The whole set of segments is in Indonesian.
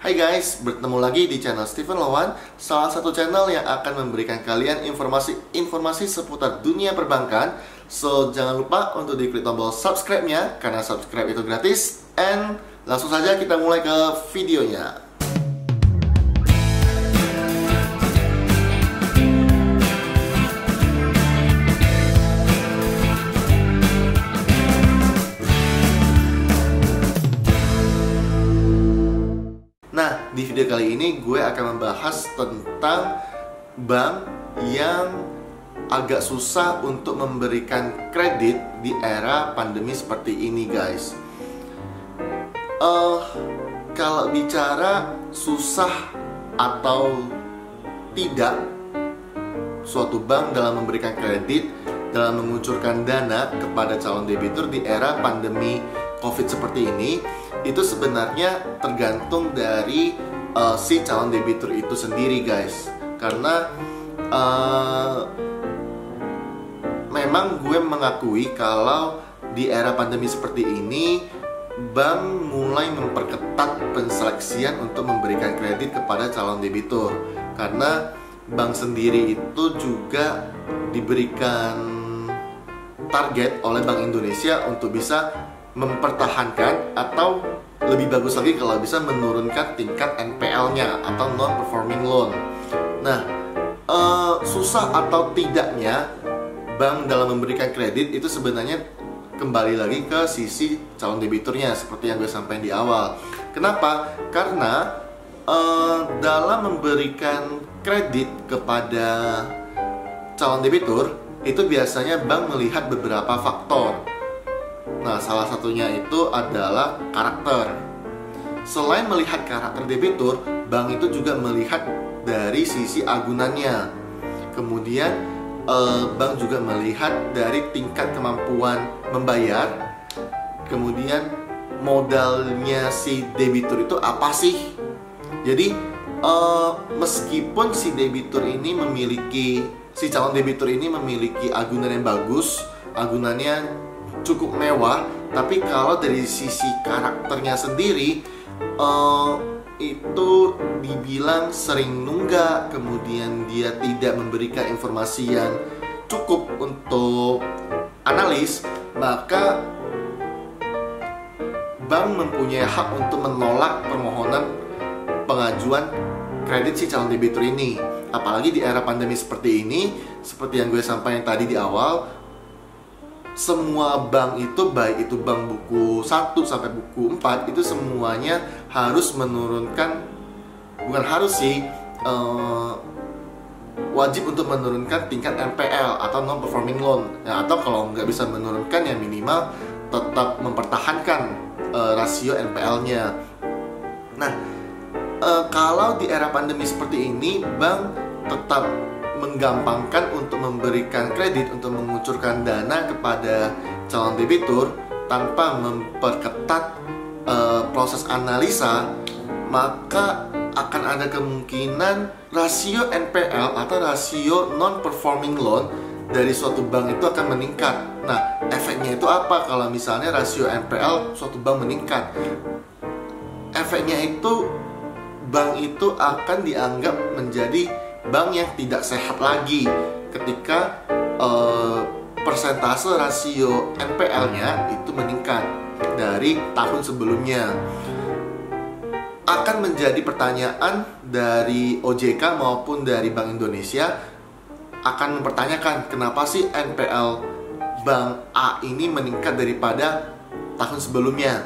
Hai guys, bertemu lagi di channel Steven Lawan, salah satu channel yang akan memberikan kalian informasi seputar dunia perbankan. So, jangan lupa untuk diklik tombol subscribe-nya, karena subscribe itu gratis. And langsung saja kita mulai ke videonya. Nah, di video kali ini gue akan membahas tentang bank yang agak susah untuk memberikan kredit di era pandemi seperti ini, guys. Kalau bicara susah atau tidak suatu bank dalam memberikan kredit, dalam mengucurkan dana kepada calon debitur di era pandemi COVID seperti ini, itu sebenarnya tergantung dari si calon debitur itu sendiri, guys. Karena memang gue mengakui kalau di era pandemi seperti ini, bank mulai memperketat penseleksian untuk memberikan kredit kepada calon debitur. Karena bank sendiri itu juga diberikan target oleh Bank Indonesia untuk bisa mempertahankan atau lebih bagus lagi kalau bisa menurunkan tingkat NPL-nya atau non-performing loan. Nah, susah atau tidaknya bank dalam memberikan kredit itu sebenarnya kembali lagi ke sisi calon debiturnya, seperti yang gue sampaikan di awal. Kenapa? Karena dalam memberikan kredit kepada calon debitur itu biasanya bank melihat beberapa faktor. Nah, salah satunya itu adalah karakter. Selain melihat karakter debitur, bank itu juga melihat dari sisi agunannya. Kemudian, bank juga melihat dari tingkat kemampuan membayar. Kemudian, modalnya si debitur itu apa sih? Jadi, meskipun si calon debitur ini memiliki agunan yang bagus, agunannya cukup mewah, tapi kalau dari sisi karakternya sendiri itu dibilang sering nunggak, kemudian dia tidak memberikan informasi yang cukup untuk analis, maka bank mempunyai hak untuk menolak permohonan pengajuan kredit si calon debitur ini. Apalagi di era pandemi seperti ini, seperti yang gue sampaikan tadi di awal, semua bank itu, baik itu bank buku 1 sampai buku 4, itu semuanya harus menurunkan, bukan harus sih, wajib untuk menurunkan tingkat NPL atau non-performing loan ya, atau kalau nggak bisa menurunkan ya minimal tetap mempertahankan rasio NPL-nya. Nah, kalau di era pandemi seperti ini, bank tetap menggampangkan untuk memberikan kredit, untuk mengucurkan dana kepada calon debitur tanpa memperketat proses analisa, maka akan ada kemungkinan rasio NPL atau rasio non-performing loan dari suatu bank itu akan meningkat. Nah, efeknya itu apa kalau misalnya rasio NPL suatu bank meningkat? Efeknya itu bank itu akan dianggap menjadi bank yang tidak sehat lagi ketika persentase rasio NPL-nya itu meningkat dari tahun sebelumnya. Akan menjadi pertanyaan dari OJK maupun dari Bank Indonesia, akan mempertanyakan kenapa sih NPL Bank A ini meningkat daripada tahun sebelumnya.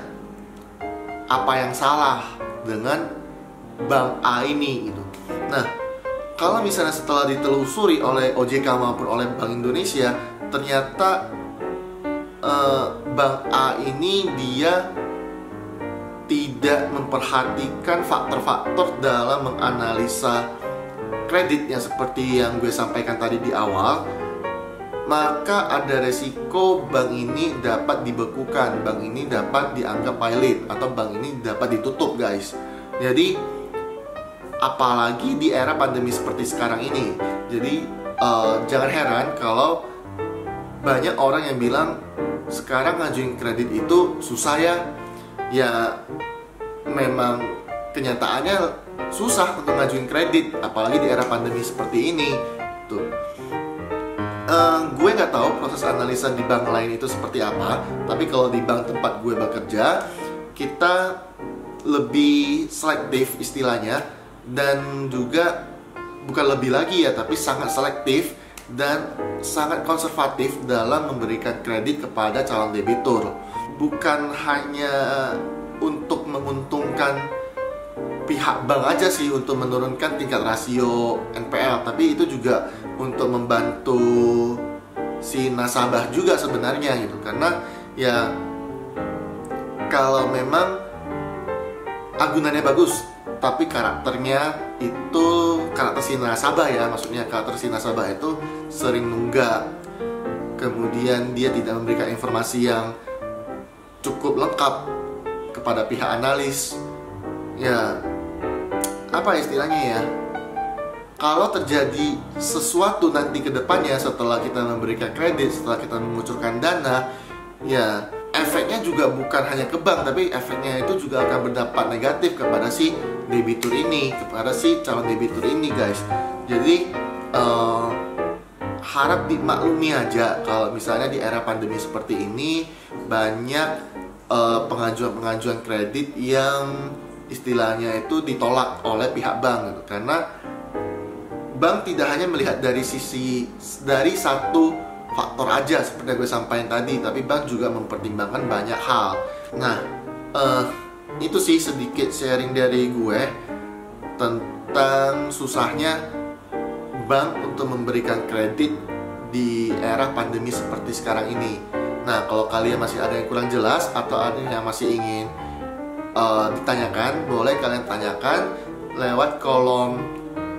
Apa yang salah dengan Bank A ini gitu. Nah, kalau misalnya setelah ditelusuri oleh OJK maupun oleh Bank Indonesia, ternyata Bank A ini dia tidak memperhatikan faktor-faktor dalam menganalisa kredit yang seperti yang gue sampaikan tadi di awal, maka ada resiko bank ini dapat dibekukan, bank ini dapat dianggap pilot, atau bank ini dapat ditutup, guys. Jadi apalagi di era pandemi seperti sekarang ini. Jadi jangan heran kalau banyak orang yang bilang sekarang ngajuin kredit itu susah ya. Ya memang kenyataannya susah untuk ngajuin kredit, apalagi di era pandemi seperti ini. Tuh, gue nggak tahu proses analisa di bank lain itu seperti apa, tapi kalau di bank tempat gue bekerja, kita lebih selektif istilahnya, dan juga bukan lebih lagi ya, tapi sangat selektif dan sangat konservatif dalam memberikan kredit kepada calon debitur. Bukan hanya untuk menguntungkan pihak bank aja sih untuk menurunkan tingkat rasio NPL, tapi itu juga untuk membantu si nasabah juga sebenarnya gitu. Karena ya kalau memang agunannya bagus tapi karakternya itu karakter si nasabah ya, maksudnya karakter si nasabah itu sering nunggak, kemudian dia tidak memberikan informasi yang cukup lengkap kepada pihak analis, ya apa istilahnya ya, kalau terjadi sesuatu nanti ke depannya setelah kita memberikan kredit, setelah kita mengucurkan dana, ya efeknya juga bukan hanya ke bank, tapi efeknya itu juga akan berdampak negatif kepada si debitur ini, kepada si calon debitur ini guys. Jadi harap dimaklumi aja kalau misalnya di era pandemi seperti ini banyak pengajuan-pengajuan kredit yang istilahnya itu ditolak oleh pihak bank gitu. Karena bank tidak hanya melihat dari satu faktor aja seperti yang gue sampaikan tadi, tapi bank juga mempertimbangkan banyak hal. Nah, itu sih sedikit sharing dari gue tentang susahnya bank untuk memberikan kredit di era pandemi seperti sekarang ini. Nah, kalau kalian masih ada yang kurang jelas atau ada yang masih ingin ditanyakan, boleh kalian tanyakan lewat kolom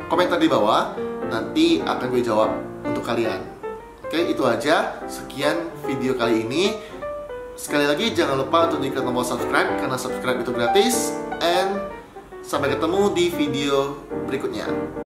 komentar di bawah. Nanti akan gue jawab untuk kalian. Oke, itu aja. Sekian video kali ini. Sekali lagi jangan lupa untuk diklik tombol subscribe, karena subscribe itu gratis. And sampai ketemu di video berikutnya.